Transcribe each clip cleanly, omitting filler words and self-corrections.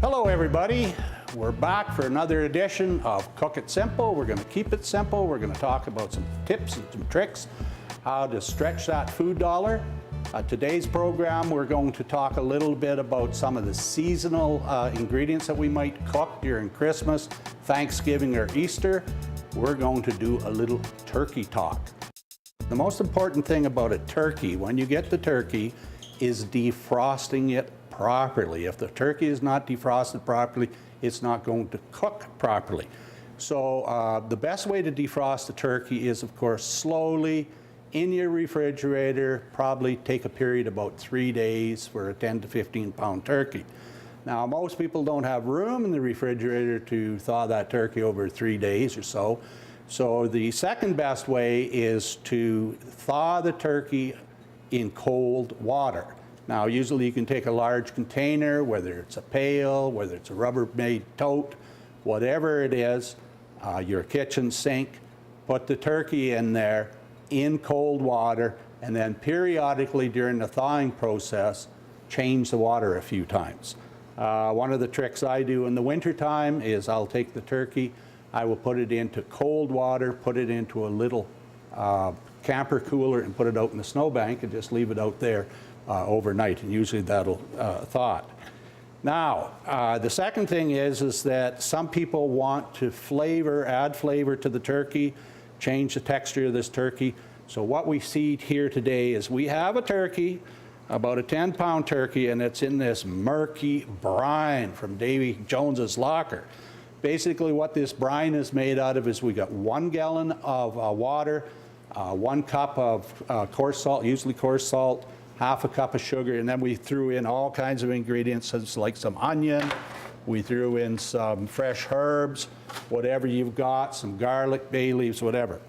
Hello everybody, we're back for another edition of Cook It Simple. We're going to keep it simple. We're going to talk about some tips and some tricks, how to stretch that food dollar. Today's program we're going to talk a little bit about some of the seasonal ingredients that we might cook during Christmas, Thanksgiving or Easter. We're going to do a little turkey talk. The most important thing about a turkey, when you get the turkey, is defrosting it properly. If the turkey is not defrosted properly, it's not going to cook properly. So the best way to defrost the turkey is, of course, slowly in your refrigerator. Probably take a period about 3 days for a 10 to 15 pound turkey. Now, most people don't have room in the refrigerator to thaw that turkey over 3 days or so. So the second best way is to thaw the turkey in cold water. Now, usually you can take a large container, whether it's a pail, whether it's a Rubbermaid tote, whatever it is, your kitchen sink, put the turkey in there in cold water, and then periodically during the thawing process, change the water a few times. One of the tricks I do in the wintertime is I'll take the turkey, I will put it into cold water, put it into a little camper cooler and put it out in the snowbank and just leave it out there overnight, and usually that'll thaw it. Now, the second thing is that some people want to add flavor to the turkey, change the texture of this turkey. So what we see here today is we have a turkey, about a 10-pound turkey, and it's in this murky brine from Davy Jones's locker. Basically what this brine is made out of is we got 1 gallon of water, 1 cup of coarse salt, usually coarse salt, half a cup of sugar, and then we threw in all kinds of ingredients, like some onion, we threw in some fresh herbs, whatever you've got, some garlic, bay leaves, whatever.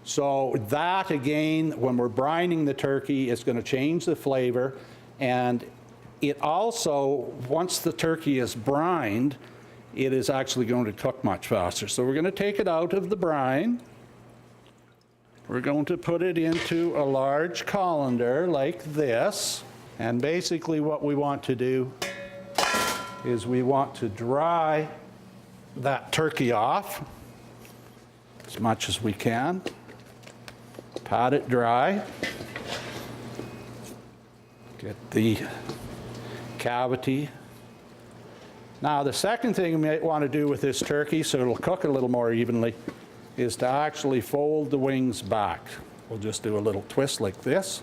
So that, again, when we're brining the turkey, it's going to change the flavor, and it also, once the turkey is brined, it is actually going to cook much faster. So we're going to take it out of the brine. We're going to put it into a large colander like this. And basically what we want to do is we want to dry that turkey off as much as we can. Pat it dry. Get the cavity. Now, the second thing we might want to do with this turkey, so it'll cook a little more evenly, is to actually fold the wings back. We'll just do a little twist like this.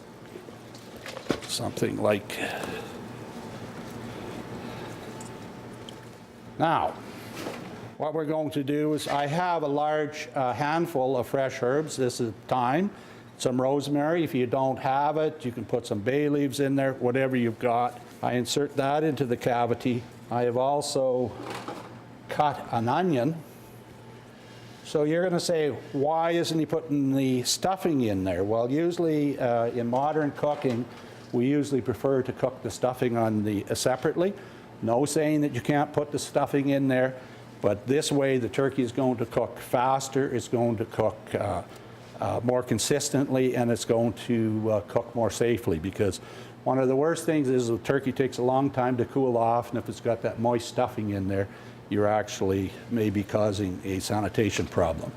Something like. Now, what we're going to do is I have a large handful of fresh herbs. This is thyme, some rosemary. If you don't have it, you can put some bay leaves in there, whatever you've got. I insert that into the cavity. I have also cut an onion. So you're going to say, why isn't he putting the stuffing in there? Well, usually in modern cooking, we usually prefer to cook the stuffing on separately. No saying that you can't put the stuffing in there, but this way the turkey is going to cook faster, it's going to cook more consistently, and it's going to cook more safely, because one of the worst things is the turkey takes a long time to cool off, and if it's got that moist stuffing in there, you're actually maybe causing a sanitation problem.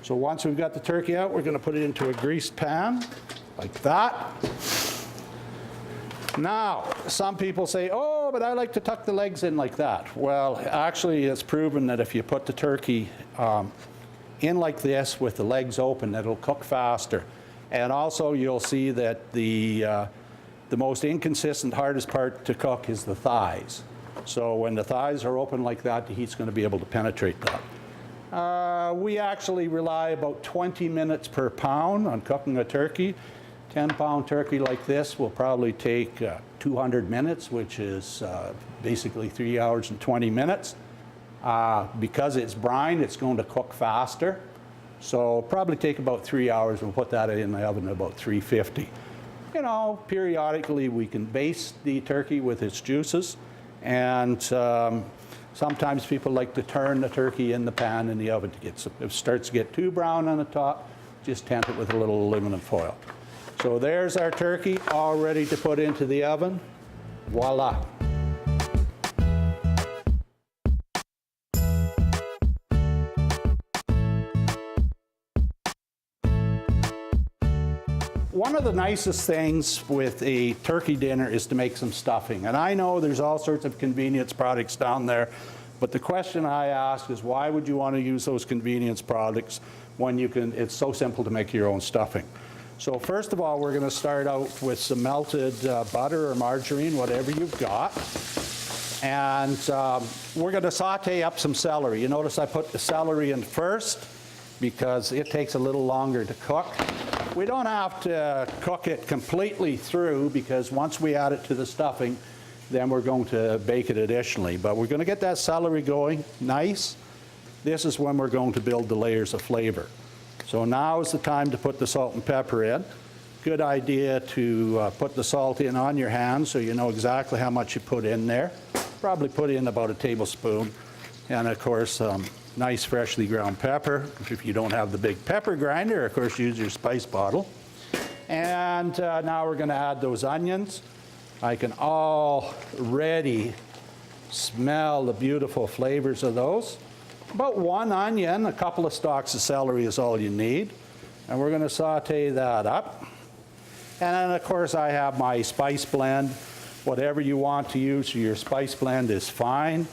So once we've got the turkey out, we're going to put it into a greased pan like that. Now, some people say, oh, but I like to tuck the legs in like that. Well, actually, it's proven that if you put the turkey in like this with the legs open, it'll cook faster. And also, you'll see that the most inconsistent, hardest part to cook is the thighs. So when the thighs are open like that, the heat's going to be able to penetrate that. We actually rely about 20 minutes per pound on cooking a turkey. 10-pound turkey like this will probably take 200 minutes, which is basically 3 hours and 20 minutes. Because it's brine, it's going to cook faster. So probably take about 3 hours. We'll put that in the oven at about 350. You know, periodically we can baste the turkey with its juices. And sometimes people like to turn the turkey in the pan in the oven to get some. If it starts to get too brown on the top, just tent it with a little aluminum foil. So there's our turkey all ready to put into the oven. Voila. One of the nicest things with a turkey dinner is to make some stuffing. And I know there's all sorts of convenience products down there, but the question I ask is why would you want to use those convenience products when you can, it's so simple to make your own stuffing. So first of all, we're going to start out with some melted butter or margarine, whatever you've got. And we're going to saute up some celery. You notice I put the celery in first because it takes a little longer to cook. We don't have to cook it completely through because once we add it to the stuffing, then we're going to bake it additionally. But we're going to get that celery going nice. This is when we're going to build the layers of flavor. So now is the time to put the salt and pepper in. Good idea to put the salt in on your hand so you know exactly how much you put in there. Probably put in about a tablespoon. And of course, nice freshly ground pepper. If you don't have the big pepper grinder, of course, use your spice bottle. And now we're going to add those onions. I can already smell the beautiful flavors of those. About 1 onion, a couple of stalks of celery is all you need. And we're going to saute that up. And then, of course, I have my spice blend. Whatever you want to use for your spice blend is fine.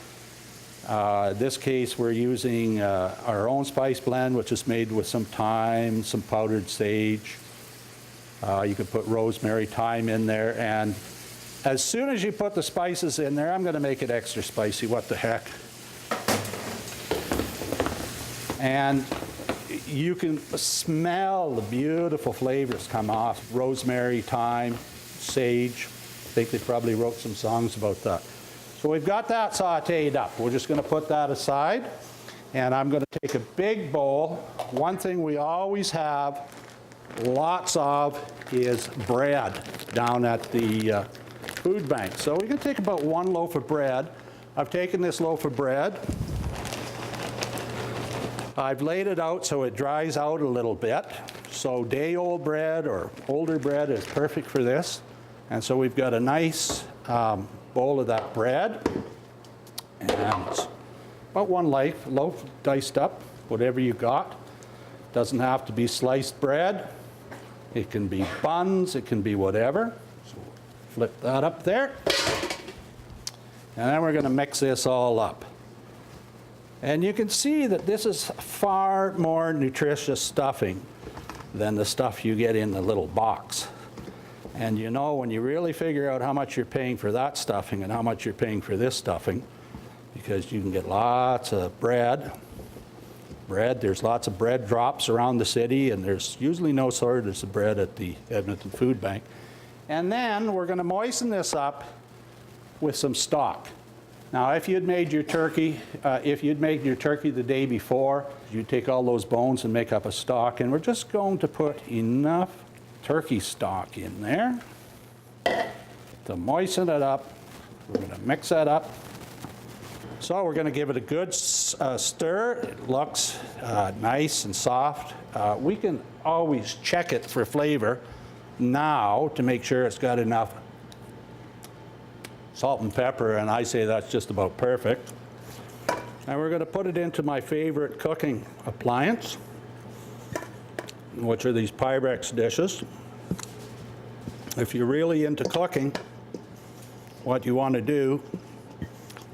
In this case, we're using our own spice blend, which is made with some thyme, some powdered sage. You can put rosemary, thyme in there. And as soon as you put the spices in there, I'm going to make it extra spicy. What the heck? And you can smell the beautiful flavors come off. Rosemary, thyme, sage. I think they probably wrote some songs about that. So we've got that sauteed up. We're just going to put that aside. And I'm going to take a big bowl. One thing we always have lots of is bread down at the food bank. So we can take about 1 loaf of bread. I've taken this loaf of bread. I've laid it out so it dries out a little bit. So day-old bread or older bread is perfect for this. And so we've got a nice bowl of that bread. And it's about 1 loaf diced up, whatever you got. Doesn't have to be sliced bread. It can be buns, it can be whatever. So flip that up there. And then we're going to mix this all up. And you can see that this is far more nutritious stuffing than the stuff you get in the little box. And you know, when you really figure out how much you're paying for that stuffing and how much you're paying for this stuffing, because you can get lots of bread. There's lots of bread drops around the city, and there's usually no shortage of bread at the Edmonton Food Bank. And then we're going to moisten this up with some stock. Now, if you'd made your turkey, the day before, you'd take all those bones and make up a stock, and we're just going to put enough turkey stock in there to moisten it up. We're going to mix that up. So we're going to give it a good stir. It looks nice and soft. We can always check it for flavor now to make sure it's got enough salt and pepper, and I say that's just about perfect. And we're going to put it into my favorite cooking appliance, which are these Pyrex dishes. If you're really into cooking, what you want to do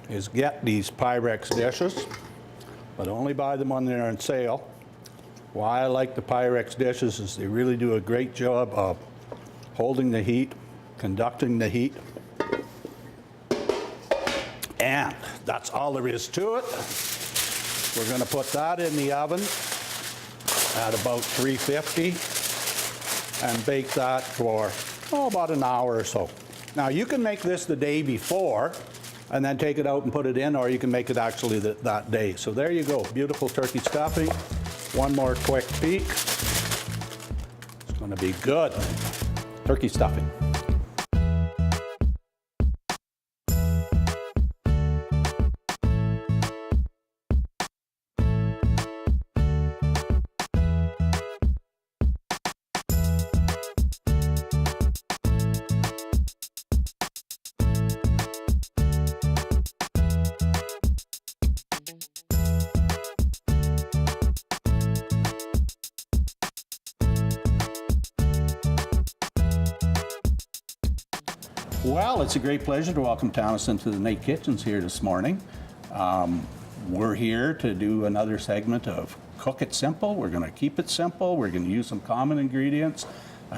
is get these Pyrex dishes, but only buy them when they're on sale. Why I like the Pyrex dishes is they really do a great job of holding the heat, conducting the heat, and that's all there is to it. We're going to put that in the oven at about 350 and bake that for about an hour or so. Now you can make this the day before and then take it out and put it in, or you can make it actually that day. So there you go, beautiful turkey stuffing. One more quick peek. It's going to be good. Turkey stuffing. Well, it's a great pleasure to welcome Townsend to the NAIT Kitchens here this morning. We're here to do another segment of Cook It Simple. We're going to keep it simple. We're going to use some common ingredients,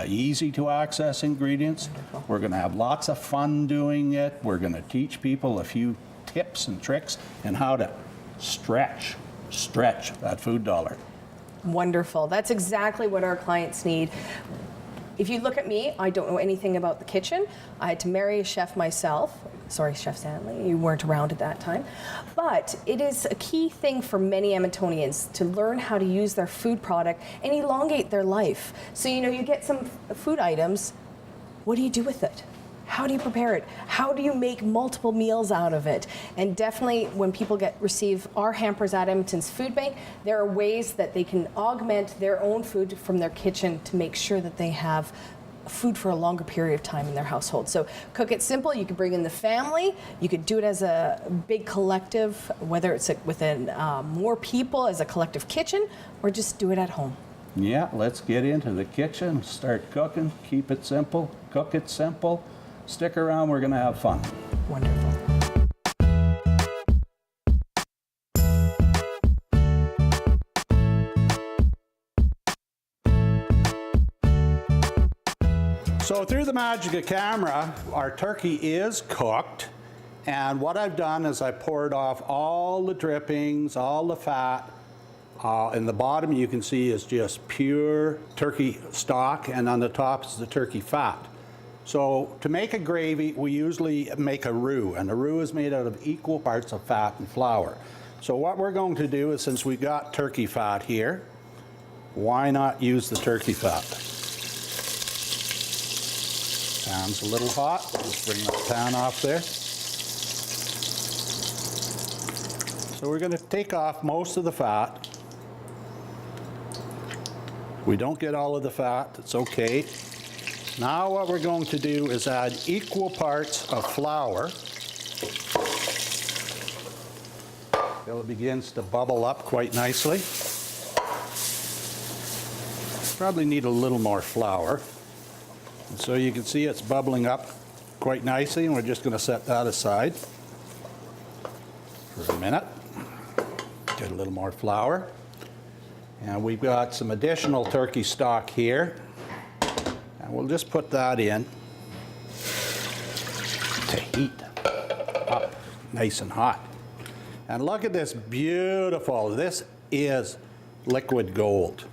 easy to access ingredients. Wonderful. We're going to have lots of fun doing it. We're going to teach people a few tips and tricks and how to stretch that food dollar. Wonderful. That's exactly what our clients need. If you look at me, I don't know anything about the kitchen. I had to marry a chef myself. Sorry, Chef Stanley, you weren't around at that time. But it is a key thing for many Edmontonians to learn how to use their food product and elongate their life. So, you get some food items. What do you do with it? How do you prepare it? How do you make multiple meals out of it? And definitely when people receive our hampers at Edmonton's Food Bank, there are ways that they can augment their own food from their kitchen to make sure that they have food for a longer period of time in their household. So Cook It Simple, you could bring in the family, you could do it as a big collective, whether it's within more people as a collective kitchen, or just do it at home. Yeah, let's get into the kitchen, start cooking, keep it simple, cook it simple. Stick around, we're going to have fun. Wonderful. So through the magic of camera, our turkey is cooked. And what I've done is I poured off all the drippings, all the fat. In the bottom you can see is just pure turkey stock, and on the top is the turkey fat. So to make a gravy, we usually make a roux, and a roux is made out of equal parts of fat and flour. So what we're going to do is, since we got turkey fat here, why not use the turkey fat? Pan's a little hot. Just bring that pan off there. So we're going to take off most of the fat. We don't get all of the fat, it's okay. Now what we're going to do is add equal parts of flour till it begins to bubble up quite nicely. Probably need a little more flour. And so you can see it's bubbling up quite nicely, and we're just going to set that aside for a minute. Get a little more flour. And we've got some additional turkey stock here. And we'll just put that in to heat up nice and hot. And look at this beautiful, this is liquid gold.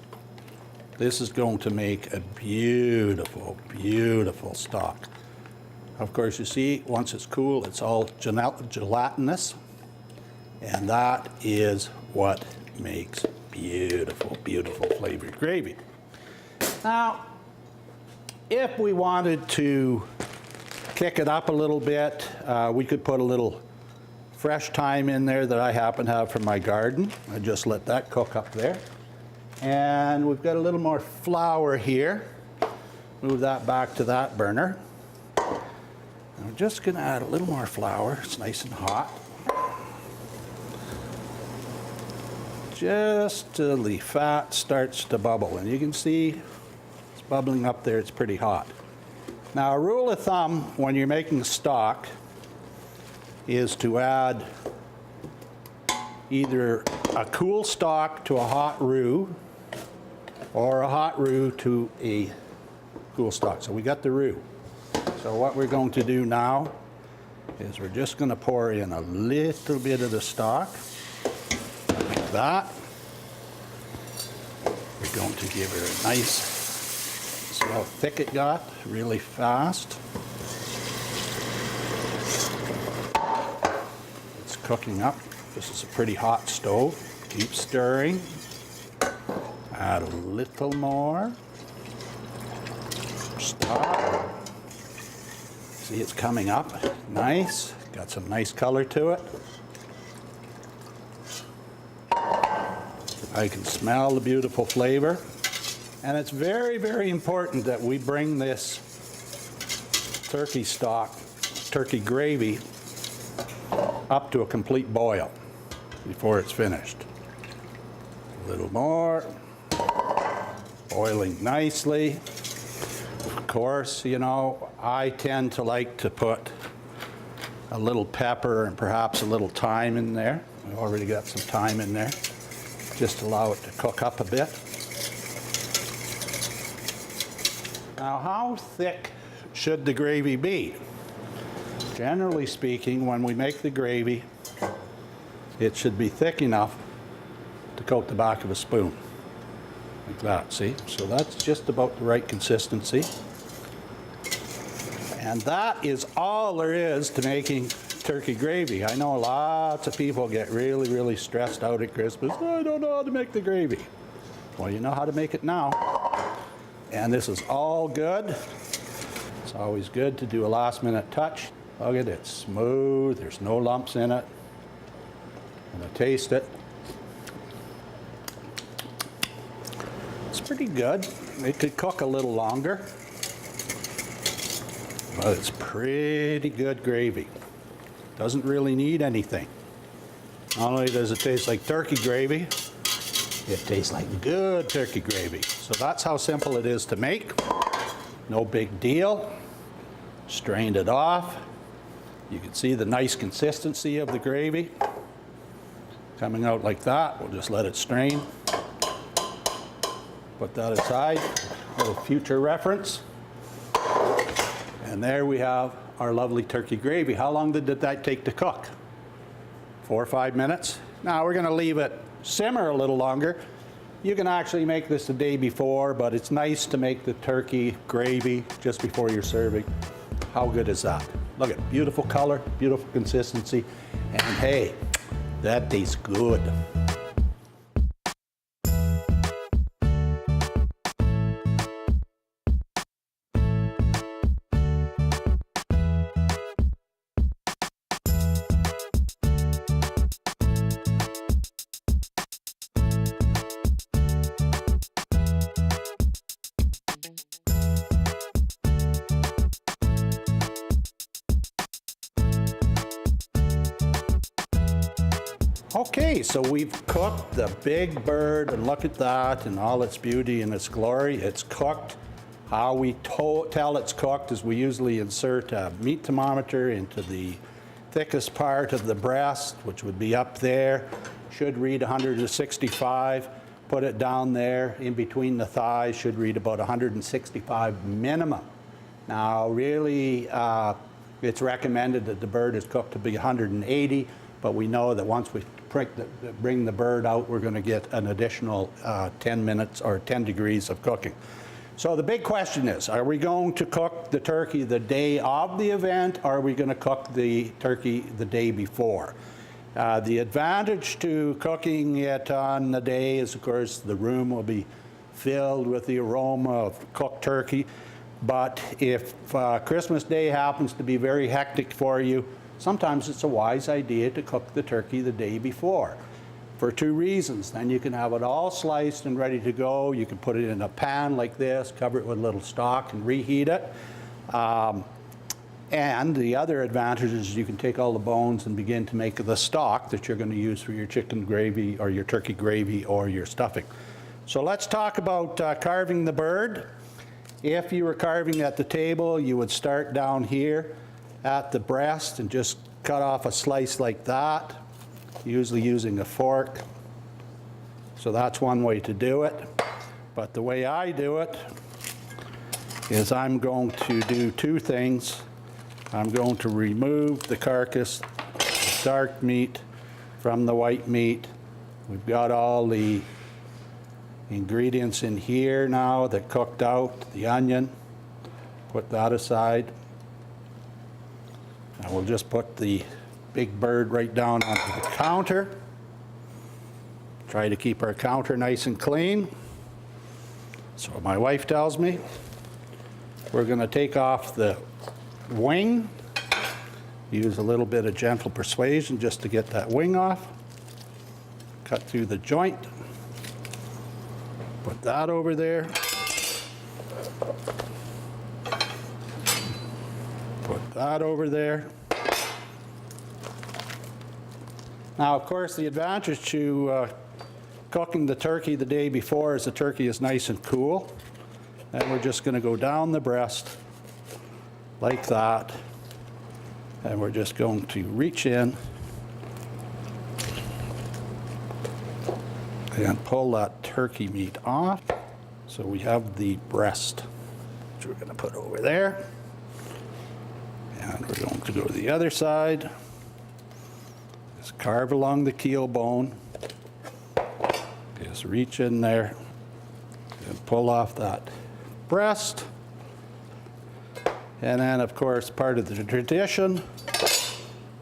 This is going to make a beautiful, beautiful stock. Of course, you see, once it's cool, it's all gelatinous. And that is what makes beautiful, beautiful flavored gravy. Now, if we wanted to kick it up a little bit, we could put a little fresh thyme in there that I happen to have from my garden. I just let that cook up there. And we've got a little more flour here. Move that back to that burner. And I'm just going to add a little more flour. It's nice and hot. Just till the fat starts to bubble. And you can see bubbling up there, it's pretty hot. Now, a rule of thumb when you're making stock is to add either a cool stock to a hot roux or a hot roux to a cool stock. So we got the roux. So what we're going to do now is we're just going to pour in a little bit of the stock, like that. We're going to give her a nice, see how thick it got, really fast. It's cooking up. This is a pretty hot stove. Keep stirring. Add a little more. Stop. See, it's coming up. Nice. Got some nice color to it. I can smell the beautiful flavor. And it's very, very important that we bring this turkey stock, turkey gravy, up to a complete boil before it's finished. A little more. Boiling nicely. course, you know, I tend to like to put a little pepper and perhaps a little thyme in there. I've already got some thyme in there. Just allow it to cook up a bit. Now, how thick should the gravy be? Generally speaking, when we make the gravy, it should be thick enough to coat the back of a spoon. Like that, see? So that's just about the right consistency. And that is all there is to making turkey gravy. I know lots of people get really, really stressed out at Christmas. I don't know how to make the gravy. Well, you know how to make it now. And this is all good. It's always good to do a last minute touch. Look at it, it's smooth, there's no lumps in it. I'm gonna taste it. It's pretty good. It could cook a little longer, but it's pretty good gravy. Doesn't really need anything. Not only does it taste like turkey gravy, it tastes like good turkey gravy. So that's how simple it is to make. No big deal. Strained it off. You can see the nice consistency of the gravy coming out like that. We'll just let it strain. Put that aside, a little future reference. And there we have our lovely turkey gravy. How long did that take to cook? 4 or 5 minutes. Now we're going to leave it simmer a little longer. You can actually make this the day before, but it's nice to make the turkey gravy just before you're serving. How good is that? Look at beautiful color, beautiful consistency, and hey, that tastes good. Okay, so we've cooked the big bird, and look at that and all its beauty and its glory. It's cooked. How we tell it's cooked is we usually insert a meat thermometer into the thickest part of the breast, which would be up there. Should read 165. Put it down there in between the thighs, should read about 165 minimum. Now, really, it's recommended that the bird is cooked to be 180, but we know that once we bring the bird out, we're going to get an additional 10 minutes or 10 degrees of cooking. So the big question is, are we going to cook the turkey the day of the event, or are we going to cook the turkey the day before? The advantage to cooking it on the day is, of course, the room will be filled with the aroma of cooked turkey. But if Christmas Day happens to be very hectic for you, sometimes it's a wise idea to cook the turkey the day before for 2 reasons. Then you can have it all sliced and ready to go. You can put it in a pan like this, cover it with a little stock and reheat it. And the other advantage is you can take all the bones and begin to make the stock that you're going to use for your chicken gravy or your turkey gravy or your stuffing. So let's talk about carving the bird. If you were carving at the table, you would start down here at the breast and just cut off a slice like that, usually using a fork. So that's one way to do it. But the way I do it is I'm going to do 2 things. I'm going to remove the carcass, the dark meat, from the white meat. We've got all the ingredients in here now that cooked out, the onion. Put that aside. And we'll just put the big bird right down onto the counter. Try to keep our counter nice and clean. So my wife tells me we're going to take off the wing. Use a little bit of gentle persuasion just to get that wing off. Cut through the joint. Put that over there. Put that over there. Now, of course, the advantage to cooking the turkey the day before is the turkey is nice and cool. And we're just going to go down the breast like that. And we're just going to reach in and pull that turkey meat off. So we have the breast, which we're going to put over there. And we're going to go to the other side. Just carve along the keel bone. Just reach in there and pull off that breast. And then, of course, part of the tradition,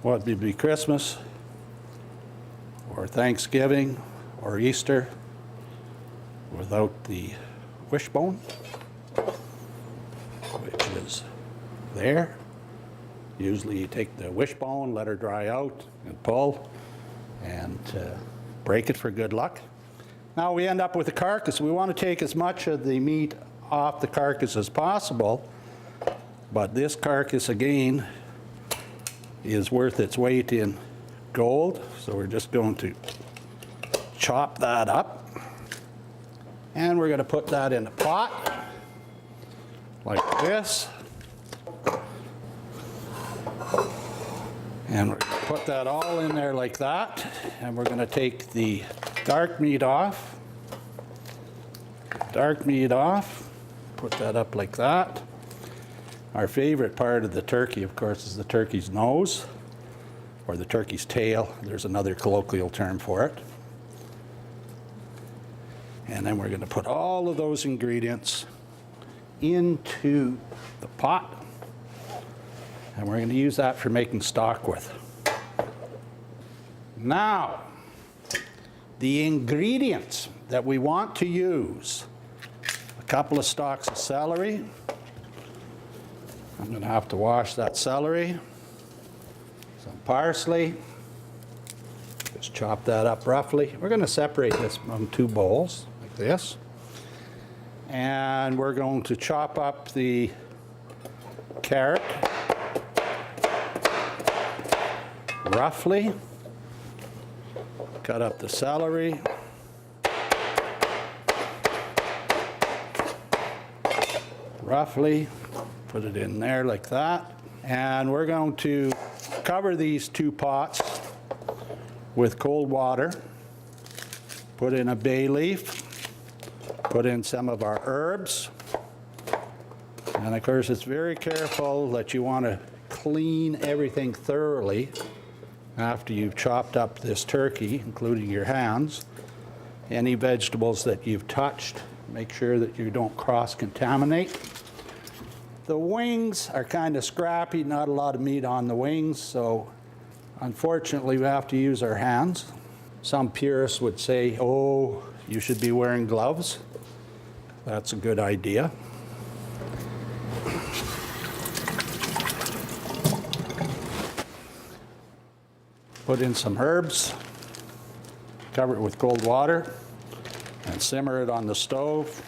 whether it be Christmas or Thanksgiving or Easter, without the wishbone, which is there. Usually you take the wishbone, let her dry out, and pull, and break it for good luck. Now we end up with a carcass. We want to take as much of the meat off the carcass as possible, but this carcass, again, is worth its weight in gold. So we're just going to chop that up. And we're going to put that in a pot, like this. And we're going to put that all in there like that. And we're going to take the dark meat off. Dark meat off. Put that up like that. Our favorite part of the turkey, of course, is the turkey's nose, or the turkey's tail. There's another colloquial term for it. And then we're going to put all of those ingredients into the pot. And we're going to use that for making stock with. Now, the ingredients that we want to use: a couple of stalks of celery. I'm going to have to wash that celery. Some parsley. Just chop that up roughly. We're going to separate this from 2 bowls, like this. And we're going to chop up the carrot roughly. Cut up the celery. Roughly. Put it in there like that. And we're going to cover these 2 pots with cold water. Put in a bay leaf. Put in some of our herbs. And of course, it's very careful that you want to clean everything thoroughly after you've chopped up this turkey, including your hands. Any vegetables that you've touched, make sure that you don't cross-contaminate. The wings are kind of scrappy, not a lot of meat on the wings, so unfortunately we have to use our hands. Some purists would say, oh, you should be wearing gloves. That's a good idea. Put in some herbs, cover it with cold water, and simmer it on the stove,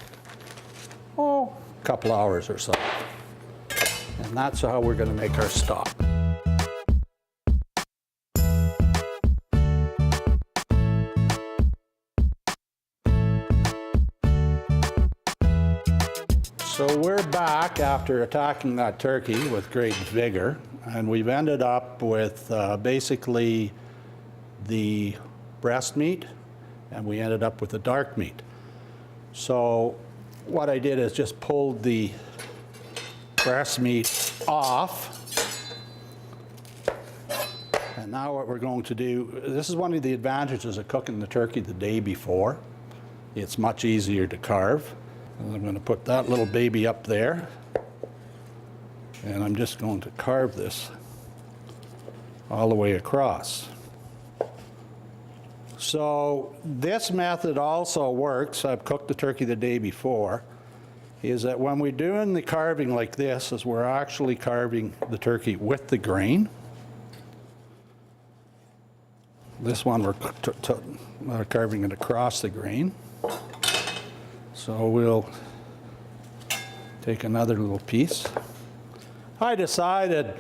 a couple hours or so. And that's how we're going to make our stock. So we're back after attacking that turkey with great vigor, and we've ended up with basically the breast meat, and we ended up with the dark meat. So what I did is just pulled the breast meat off. And now what we're going to do, this is one of the advantages of cooking the turkey the day before. It's much easier to carve. And I'm going to put that little baby up there. And I'm just going to carve this all the way across. So this method also works. I've cooked the turkey the day before. Is that when we're doing the carving like this, is we're actually carving the turkey with the grain. This one we're carving it across the grain. So we'll take another little piece. I decided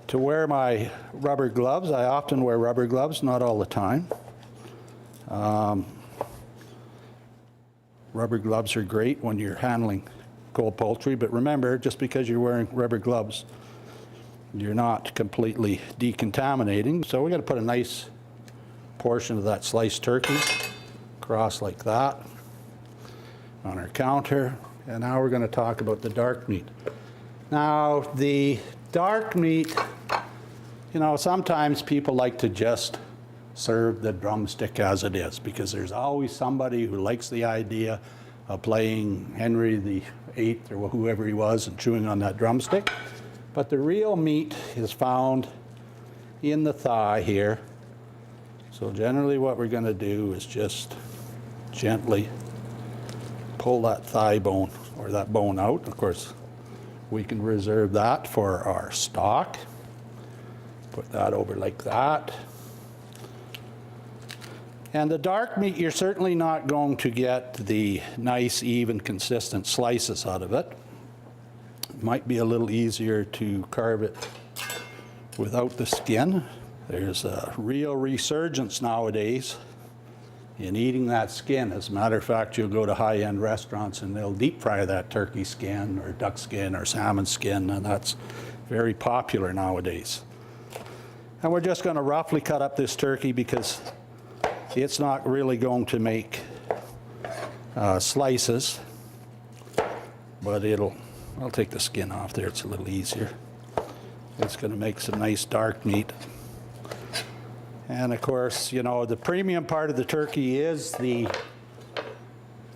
to wear my rubber gloves. I often wear rubber gloves, not all the time. Rubber gloves are great when you're handling cold poultry, but remember, just because you're wearing rubber gloves, you're not completely decontaminating. So we got to put a nice portion of that sliced turkey across like that on our counter. And now we're going to talk about the dark meat. Now, the dark meat, you know, sometimes people like to just serve the drumstick as it is, because there's always somebody who likes the idea of playing Henry VIII or whoever he was and chewing on that drumstick. But the real meat is found in the thigh here. So generally what we're going to do is just gently pull that thigh bone or that bone out. Of course, we can reserve that for our stock. Put that over like that. And the dark meat, you're certainly not going to get the nice, even, consistent slices out of it. It might be a little easier to carve it without the skin. There's a real resurgence nowadays in eating that skin. As a matter of fact, you'll go to high-end restaurants and they'll deep fry that turkey skin or duck skin or salmon skin, and that's very popular nowadays. And we're just going to roughly cut up this turkey because it's not really going to make slices, but I'll take the skin off there, it's a little easier. It's going to make some nice dark meat. And of course, you know, the premium part of the turkey is the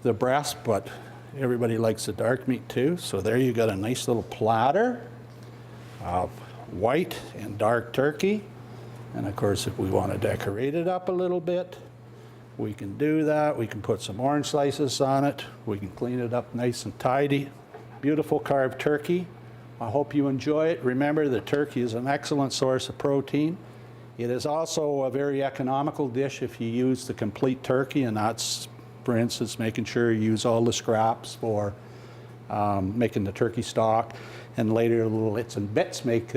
breast, but everybody likes the dark meat too. So there you got a nice little platter of white and dark turkey. And of course, if we want to decorate it up a little bit, we can do that. We can put some orange slices on it. We can clean it up nice and tidy. Beautiful carved turkey. I hope you enjoy it. Remember, the turkey is an excellent source of protein. It is also a very economical dish if you use the complete turkey, and that's, for instance, making sure you use all the scraps for making the turkey stock, and later little bits and bits make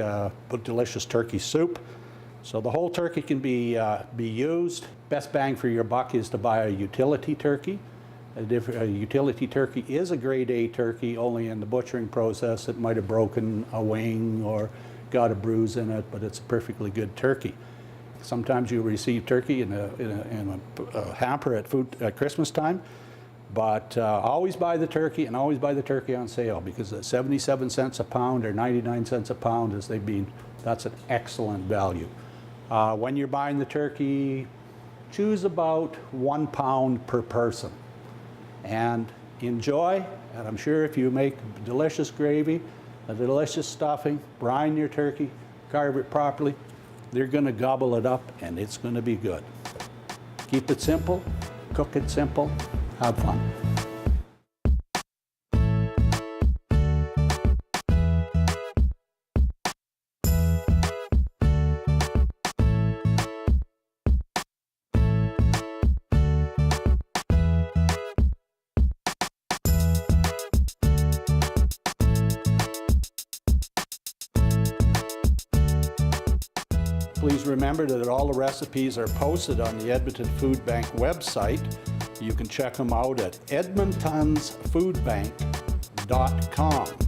delicious turkey soup. So the whole turkey can be used. Best bang for your buck is to buy a utility turkey. A utility turkey is a grade A turkey, only in the butchering process it might have broken a wing or got a bruise in it, but it's a perfectly good turkey. Sometimes you receive turkey in a hamper at Christmas time, but always buy the turkey, and always buy the turkey on sale, because at 77 cents a pound or 99 cents a pound, as they've been, that's an excellent value. When you're buying the turkey, choose about 1 pound per person, and enjoy. And I'm sure if you make delicious gravy, a delicious stuffing, brine your turkey, carve it properly, they're going to gobble it up, and it's going to be good. Keep it simple, cook it simple, have fun. Please remember that all the recipes are posted on the Edmonton Food Bank website. You can check them out at edmontonsfoodbank.com.